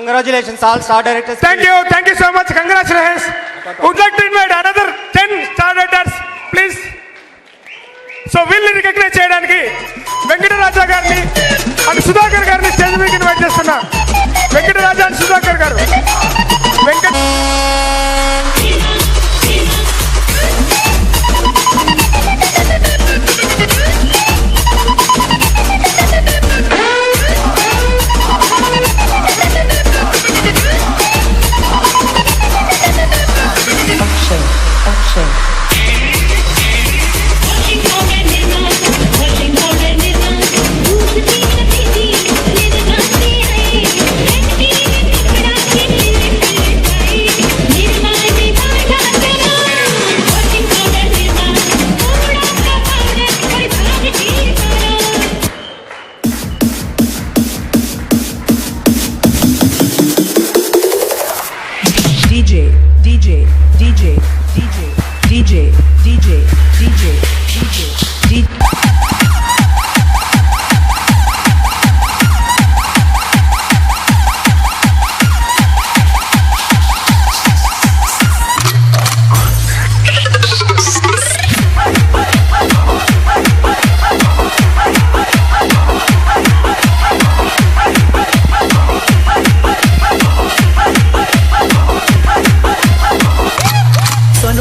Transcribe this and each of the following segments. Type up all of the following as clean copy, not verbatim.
Congratulations all star directors. Thank you so much. Congratulations. Would like to invite another 10 star directors, please. So వీళ్ళని recognise చేయడానికి వెంకటరాజా గారిని and Sudhakar గారిని stage మీదకి invite చేస్తున్నా. Venkataraja and Sudhakar గారు. DJ.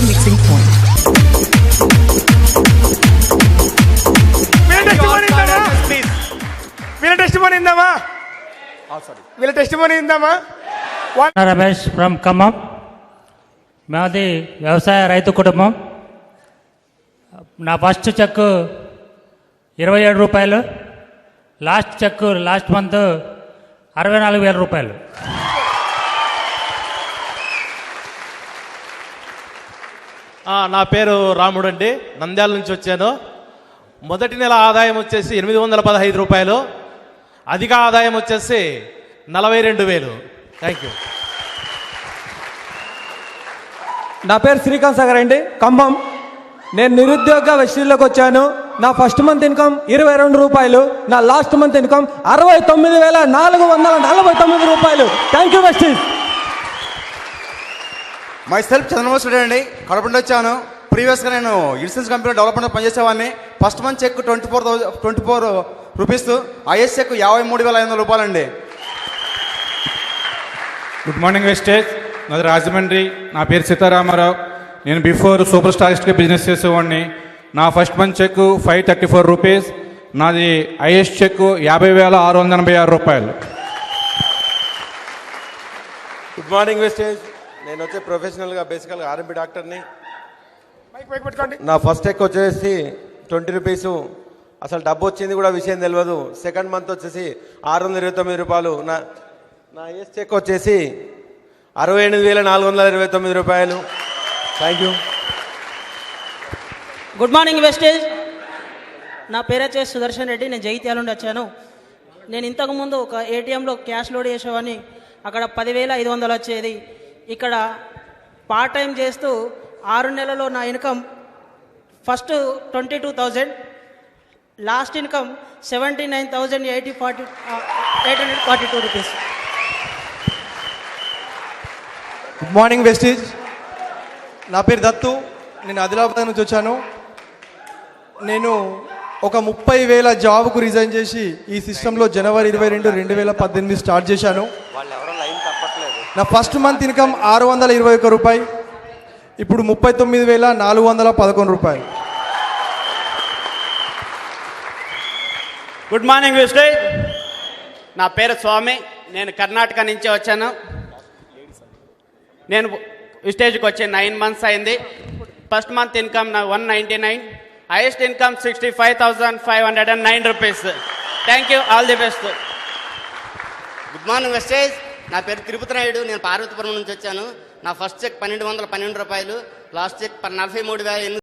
Mixing point. వీళ్ళ testimony ఇందామా? Ramesh from Khammam. మాది వ్యవసాయ రైతు కుటుంబం. నా ఫస్ట్ చెక్ 27 రూపాయలు, లాస్ట్ చెక్ లాస్ట్ మంత్ 64,000 రూపాయలు. నా పేరు రాముడు అండి, నంద్యాల నుంచి వచ్చాను. మొదటి నెల ఆదాయం వచ్చేసి 815 రూపాయలు, అధిక ఆదాయం వచ్చేసి 42,000. Thank you. నా పేరు శ్రీకాంత్ సాగర్ అండి, ఖమ్మం. నేను నిరుద్యోగ వెస్టీలోకి వచ్చాను. నా ఫస్ట్ మంత్ ఇన్కమ్ 22 రూపాయలు, నా లాస్ట్ మంత్ ఇన్కమ్ 69,449 రూపాయలు. Thank you Vestige. Myself Chandrababu student అండి, కడప నుండి వచ్చాను. ప్రీవియస్గా నేను ఇన్సూరెన్స్ కంపెనీ డెవలప్మెంట్ పనిచేసేవాడిని. ఫస్ట్ మంత్ చెక్ 24 రూపీస్, ఐఎస్ చెక్ 53,500 రూపాయలండి. Good morning Vestige. నాది రాజమండ్రి. నా పేరు సీతారామారావు. నేను బిఫోర్ సూపర్ స్టారిస్ట్గా బిజినెస్ చేసేవాడిని. నా ఫస్ట్ మంత్ చెక్ 534 రూపీస్, నాది ఐఎస్ చెక్ 50,686 రూపాయలు. Good morning Vestige. నేను వచ్చే ప్రొఫెషనల్గా బేసికల్గా ఆర్ఎంపీ డాక్టర్ని. నా ఫస్ట్ చెక్ వచ్చేసి 20 రూపీసు, అసలు డబ్బు వచ్చింది కూడా విషయం తెలియదు. సెకండ్ మంత్ వచ్చేసి 629 రూపాయలు. నా ఐఎస్ చెక్ వచ్చేసి 68,429 రూపాయలు. Thank you. Good morning Vestige. నా పేరు వచ్చేసి సుదర్శన్ రెడ్డి. నేను జగిత్యాల నుండి వచ్చాను. నేను ఇంతకుముందు ఒక ఏటీఎంలో క్యాష్ లోడ్ చేసేవాడిని. అక్కడ 10,500 వచ్చేది. ఇక్కడ పార్ట్ టైం చేస్తూ 6 నెలల్లో నా income first 22,000, last income 79,842 rupees. Good morning Vestige. నా పేరు దత్తు. నేను ఆదిలాబాద్ నుంచి వచ్చాను. నేను ఒక 30,000 జాబ్కు రిజైన్ చేసి ఈ సిస్టంలో జనవరి 22, 2018 స్టార్ట్ చేశాను. నా ఫస్ట్ మంత్ ఇన్కమ్ 621 రూపాయి, ఇప్పుడు 39,411 రూపాయలు. Good morning Vestige. నా పేరు స్వామి. నేను కర్ణాటక నుంచి వచ్చాను. నేను విస్టేజ్కి వచ్చి 9 మంత్స్ అయింది. First month income 199, highest income 65,509 rupees. Thank you, all the best. Good morning Vestige. నా పేరు తిరుపతి నాయుడు. నేను పార్వతీపురం నుంచి వచ్చాను. నా ఫస్ట్ చెక్ 1,212 రూపాయలు, లాస్ట్ చెక్ 43,800